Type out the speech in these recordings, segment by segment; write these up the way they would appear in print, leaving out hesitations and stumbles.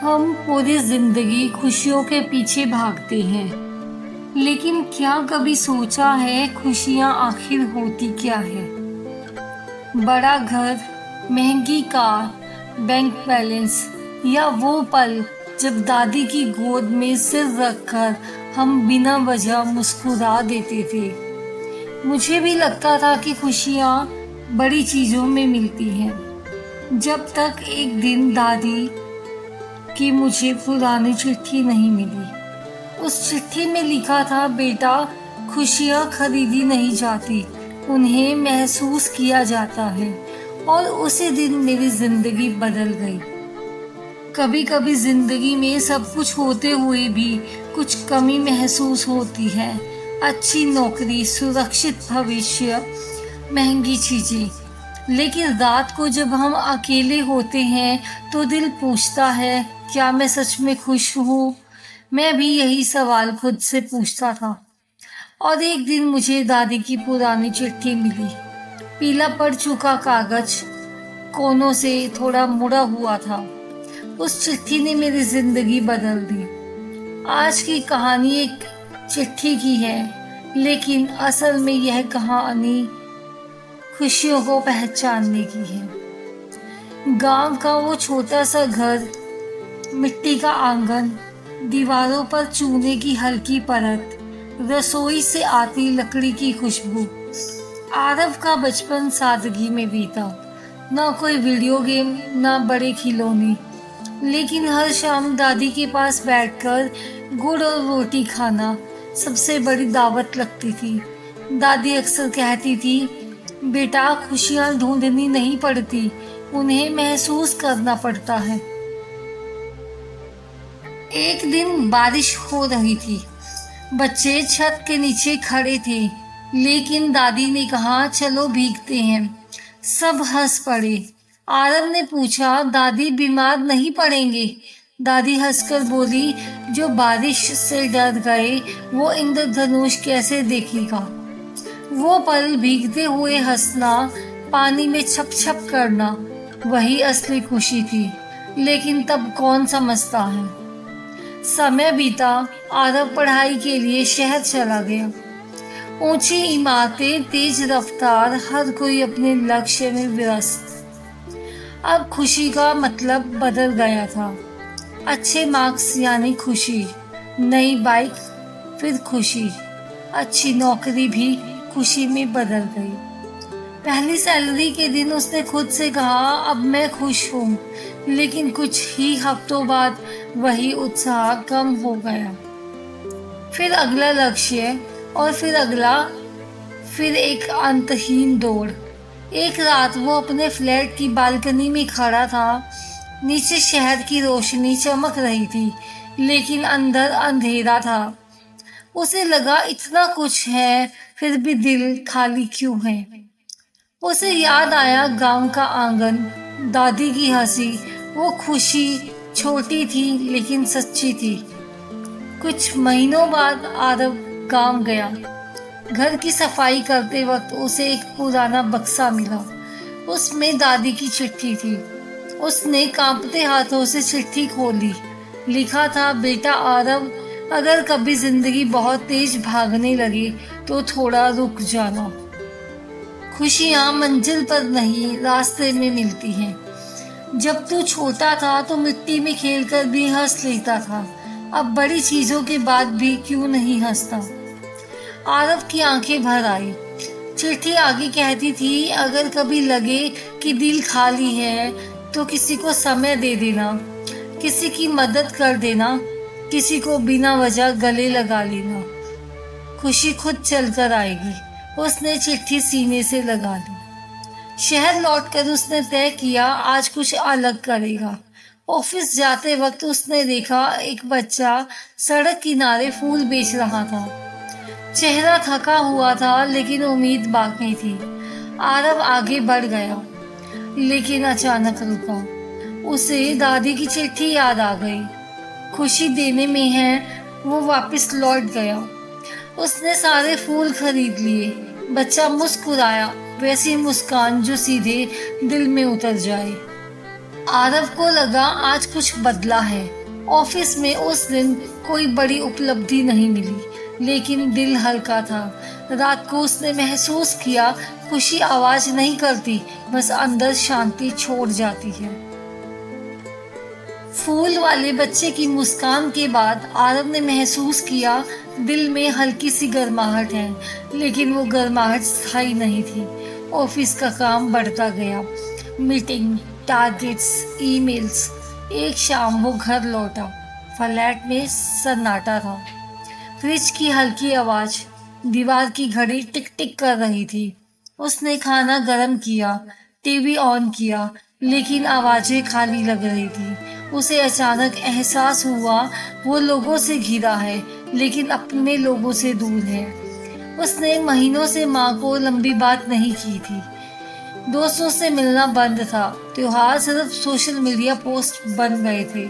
हम पूरी जिंदगी खुशियों के पीछे भागते हैं, लेकिन क्या कभी सोचा है खुशियाँ आखिर होती क्या है? बड़ा घर, महंगी कार, बैंक बैलेंस या वो पल जब दादी की गोद में सिर रखकर हम बिना वजह मुस्कुरा देते थे। मुझे भी लगता था कि खुशियाँ बड़ी चीजों में मिलती हैं, जब तक एक दिन दादी कि मुझे पुरानी चिट्ठी नहीं मिली। उस चिट्ठी में लिखा था, बेटा, खुशियाँ खरीदी नहीं जाती, उन्हें महसूस किया जाता है। और उसी दिन मेरी जिंदगी बदल गई। कभी कभी जिंदगी में सब कुछ होते हुए भी कुछ कमी महसूस होती है। अच्छी नौकरी, सुरक्षित भविष्य, महंगी चीजें। लेकिन रात को जब हम अकेले होते हैं तो दिल पूछता है, क्या मैं सच में खुश हूँ? मैं भी यही सवाल खुद से पूछता था। और एक दिन मुझे दादी की पुरानी चिट्ठी मिली। पीला पड़ चुका कागज कोनों से थोड़ा मुड़ा हुआ था। उस चिट्ठी ने मेरी जिंदगी बदल दी। आज की कहानी एक चिट्ठी की है, लेकिन असल में यह कहानी खुशियों को पहचानने की है। गांव का वो छोटा सा घर, मिट्टी का आंगन, दीवारों पर चूने की हल्की परत, रसोई से आती लकड़ी की खुशबू। आरव का बचपन सादगी में बीता। ना कोई वीडियो गेम, ना बड़े खिलौने, लेकिन हर शाम दादी के पास बैठकर गुड़ और रोटी खाना सबसे बड़ी दावत लगती थी। दादी अक्सर कहती थी, बेटा, खुशियाँ ढूंढनी नहीं पड़ती, उन्हें महसूस करना पड़ता है। एक दिन बारिश हो रही थी। बच्चे छत के नीचे खड़े थे, लेकिन दादी ने कहा, चलो भीगते हैं। सब हंस पड़े। आरव ने पूछा, दादी, बीमार नहीं पड़ेंगे? दादी हंसकर बोली, जो बारिश से डर गए वो इंद्रधनुष कैसे देखेगा? वो पल, भीगते हुए हंसना, पानी में छप छप करना, वही असली खुशी थी। लेकिन तब कौन समझता है। समय बीता। आरव पढ़ाई के लिए शहर चला गया। ऊंची इमारतें, तेज रफ्तार, हर कोई अपने लक्ष्य में व्यस्त। अब खुशी का मतलब बदल गया था। अच्छे मार्क्स यानी खुशी, नई बाइक फिर खुशी, अच्छी नौकरी भी खुशी में बदल गई। पहली सैलरी के दिन उसने खुद से कहा, अब मैं खुश हूँ। लेकिन कुछ ही हफ्तों बाद वही उत्साह कम हो गया। फिर अगला लक्ष्य और फिर अगला, फिर एक अंतहीन दौड़। एक रात वो अपने फ्लैट की बालकनी में खड़ा था। नीचे शहर की रोशनी चमक रही थी, लेकिन अंदर अंधेरा था। उसे लगा, इतना कुछ है फिर भी दिल खाली क्यों है। उसे याद आया गांव का आंगन, दादी की हंसी, वो खुशी छोटी थी लेकिन सच्ची थी। कुछ महीनों बाद आरव गांव गया। घर की सफाई करते वक्त उसे एक पुराना बक्सा मिला। उसमें दादी की चिट्ठी थी। उसने कांपते हाथों से चिट्ठी खोली। लिखा था, बेटा आरव, अगर कभी जिंदगी बहुत तेज भागने लगे तो थोड़ा रुक जाना। खुशियाँ मंजिल पर नहीं, रास्ते में मिलती हैं। जब तू छोटा था तो मिट्टी में खेलकर भी हंस लेता था। अब बड़ी चीजों के बाद भी क्यों नहीं हंसता? आरव की आंखें भर आई। चिट्ठी आगे कहती थी, अगर कभी लगे कि दिल खाली है तो किसी को समय दे देना, किसी की मदद कर देना, किसी को बिना वजह गले लगा लेना। खुशी खुद चलकर आएगी। उसने चिट्ठी सीने से लगा ली। शहर लौटकर उसने तय किया, आज कुछ अलग करेगा। ऑफिस जाते वक्त उसने देखा एक बच्चा सड़क किनारे फूल बेच रहा था। चेहरा थका हुआ था, लेकिन उम्मीद बाकी थी। आरव आगे बढ़ गया, लेकिन अचानक रुका। उसे दादी की चिट्ठी याद आ गई। खुशी देने में है, वो वापस लौट गया। उसने सारे फूल खरीद लिए। बच्चा मुस्कुराया, वैसी मुस्कान जो सीधे दिल में उतर जाए। आरव को लगा आज कुछ बदला है। ऑफिस में उस दिन कोई बड़ी उपलब्धि नहीं मिली, लेकिन दिल हल्का था। रात को उसने महसूस किया खुशी आवाज नहीं करती, बस अंदर शांति छोड़ जाती है। फूल वाले बच्चे की मुस्कान के बाद आरव ने महसूस किया दिल में हल्की सी गर्माहट है, लेकिन वो गर्माहट स्थायी नहीं थी। ऑफिस का काम बढ़ता गया, मीटिंग, टारगेट्स, ईमेल्स। एक शाम वो घर लौटा। फ्लैट में सन्नाटा था। फ्रिज की हल्की आवाज, दीवार की घड़ी टिक टिक कर रही थी। उसने खाना गर्म किया, टीवी ऑन किया, लेकिन आवाजें खाली लग रही थी। उसे अचानक एहसास हुआ वो लोगों से घिरा है, लेकिन अपने लोगों से दूर है। उसने महीनों से माँ को लंबी बात नहीं की थी। दोस्तों से मिलना बंद था। त्योहार सिर्फ सोशल मीडिया पोस्ट बन गए थे।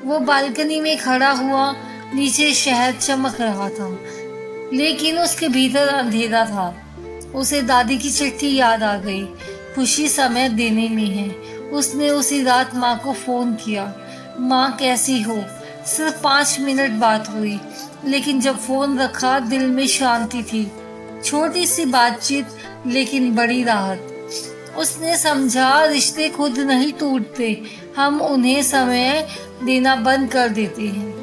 वो बालकनी में खड़ा हुआ। नीचे शहर चमक रहा था, लेकिन उसके भीतर अंधेरा था। उसे दादी की चिट्ठी याद आ गई। खुशी समय देने में है। उसने उसी रात माँ को फोन किया। माँ कैसी हो? सिर्फ 5 मिनट बात हुई, लेकिन जब फोन रखा दिल में शांति थी। छोटी सी बातचीत, लेकिन बड़ी राहत। उसने समझा रिश्ते खुद नहीं टूटते, हम उन्हें समय देना बंद कर देते हैं।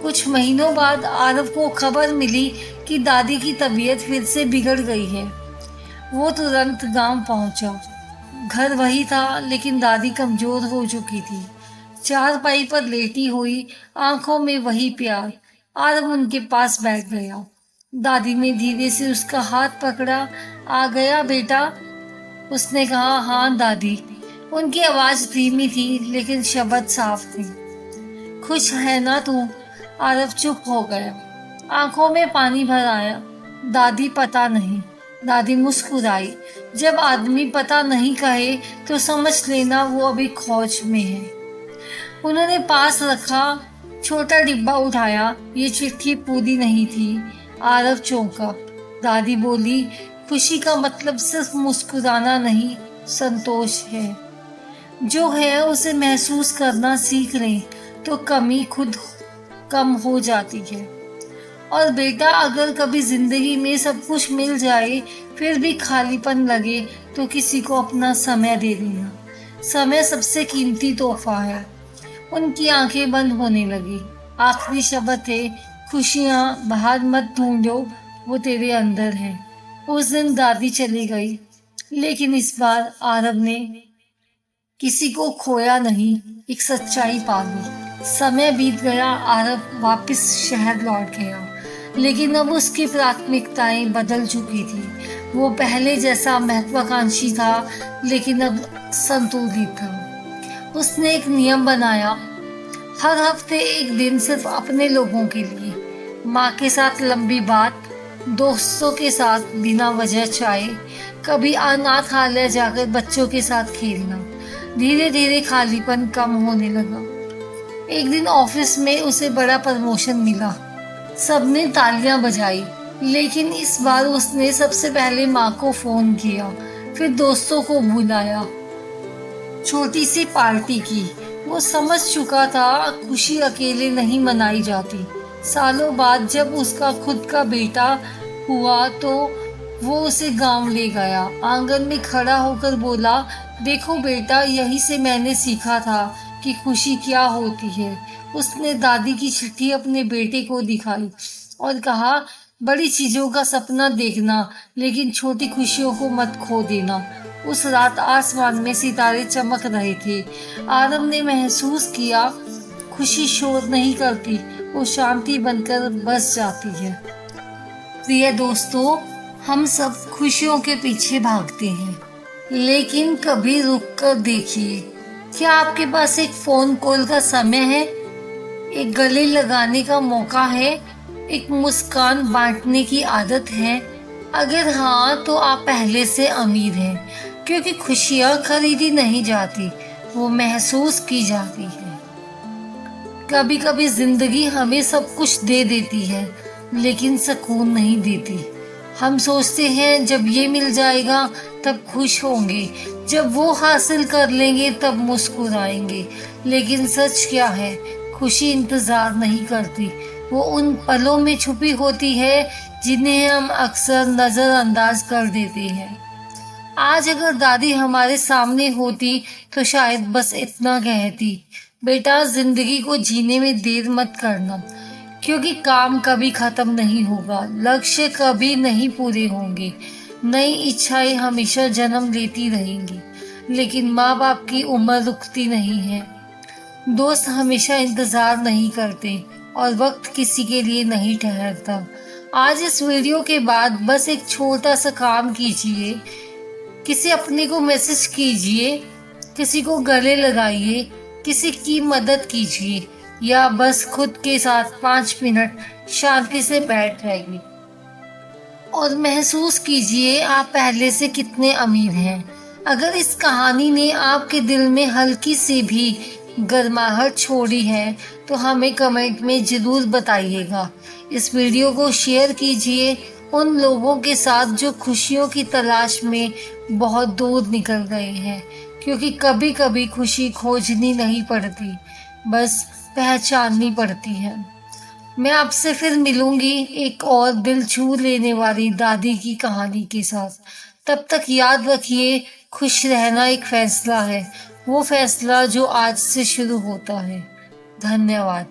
कुछ महीनों बाद आरव को खबर मिली कि दादी की तबीयत फिर से बिगड़ गई है। वो तुरंत गांव पहुंचा। घर वही था, लेकिन दादी कमजोर हो चुकी थी। चारपाई पर लेटी हुई, आंखों में वही प्यार। आरव उनके पास बैठ गया। दादी ने धीरे से उसका हाथ पकड़ा। आ गया बेटा? उसने कहा। हाँ दादी। उनकी आवाज धीमी थी, लेकिन शब्द साफ थे। खुश है ना तू? आरव चुप हो गया। आंखों में पानी भर आया। दादी पता नहीं। दादी मुस्कुराई। जब आदमी पता नहीं कहे तो समझ लेना वो अभी खौज में है। उन्होंने पास रखा छोटा डिब्बा उठाया। ये चिट्ठी पूरी नहीं थी। आरव चौंका। दादी बोली, खुशी का मतलब सिर्फ मुस्कुराना नहीं, संतोष है। जो है उसे महसूस करना सीख लें तो कमी खुद कम हो जाती है। और बेटा, अगर कभी जिंदगी में सब कुछ मिल जाए फिर भी खालीपन लगे तो किसी को अपना समय दे देना। समय सबसे कीमती तोहफा है। उनकी आंखें बंद होने लगी। आखिरी शब्द थे, खुशियां बाहर मत ढूंढो, वो तेरे अंदर है। उस दिन दादी चली गई, लेकिन इस बार आरव ने किसी को खोया नहीं, एक सच्चाई पा ली। समय बीत गया। आरव वापस शहर लौट गया, लेकिन अब उसकी प्राथमिकताएं बदल चुकी थी। वो पहले जैसा महत्वाकांक्षी था, लेकिन अब संतुलित था। उसने एक नियम बनाया, हर हफ्ते एक दिन सिर्फ अपने लोगों के लिए। माँ के साथ लंबी बात, दोस्तों के साथ बिना वजह चाय, कभी अनाथालय जाकर बच्चों के साथ खेलना। धीरे धीरे खालीपन कम होने लगा। एक दिन ऑफिस में उसे बड़ा प्रमोशन मिला। सबने तालियां बजाई, लेकिन इस बार उसने सबसे पहले माँ को फोन किया, फिर दोस्तों को बुलाया। छोटी सी पार्टी की। वो समझ चुका था खुशी अकेले नहीं मनाई जाती। सालों बाद जब उसका खुद का बेटा हुआ तो वो उसे गांव ले गया। आंगन में खड़ा होकर बोला, देखो बेटा, यही से मैंने सीखा था कि खुशी क्या होती है। उसने दादी की चिट्ठी अपने बेटे को दिखाई और कहा, बड़ी चीजों का सपना देखना, लेकिन छोटी खुशियों को मत खो देना। उस रात आसमान में सितारे चमक रहे थे। आरव ने महसूस किया खुशी शोर नहीं करती, वो शांति बनकर बस जाती है। प्रिय दोस्तों, हम सब खुशियों के पीछे भागते हैं, लेकिन कभी रुक कर देखिए, क्या आपके पास एक फोन कॉल का समय है, एक गले लगाने का मौका है, एक मुस्कान बांटने की आदत है? अगर हाँ, तो आप पहले से अमीर हैं, क्योंकि खुशियाँ खरीदी नहीं जाती, वो महसूस की जाती है। कभी कभी जिंदगी हमें सब कुछ दे देती है, लेकिन सुकून नहीं देती। हम सोचते हैं जब ये मिल जाएगा तब खुश होंगे, जब वो हासिल कर लेंगे तब मुस्कुराएंगे। लेकिन सच क्या है, खुशी इंतजार नहीं करती, वो उन पलों में छुपी होती है जिन्हें हम अक्सर नजरअंदाज कर देते हैं। आज अगर दादी हमारे सामने होती तो शायद बस इतना कहती, बेटा जिंदगी को जीने में देर मत करना, क्योंकि काम कभी खत्म नहीं होगा, लक्ष्य कभी नहीं पूरे होंगे, नई इच्छाएं हमेशा जन्म लेती रहेंगी। लेकिन माँ बाप की उम्र रुकती नहीं है, दोस्त हमेशा इंतजार नहीं करते और वक्त किसी के लिए नहीं ठहरता। आज इस वीडियो के बाद बस एक छोटा सा काम कीजिए, किसी अपने को मैसेज कीजिए, किसी को गले लगाइए, किसी की मदद कीजिए, या बस खुद के साथ 5 मिनट शांति से बैठ जाइए और महसूस कीजिए आप पहले से कितने अमीर हैं। अगर इस कहानी ने आपके दिल में हल्की सी भी गर्माहट छोड़ी है तो हमें कमेंट में ज़रूर बताइएगा। इस वीडियो को शेयर कीजिए उन लोगों के साथ जो खुशियों की तलाश में बहुत दूर निकल गए हैं, क्योंकि कभी कभी खुशी खोजनी नहीं पड़ती, बस पहचाननी पड़ती है। मैं आपसे फिर मिलूंगी एक और दिल छू लेने वाली दादी की कहानी के साथ। तब तक याद रखिए, खुश रहना एक फैसला है, वो फैसला जो आज से शुरू होता है। धन्यवाद।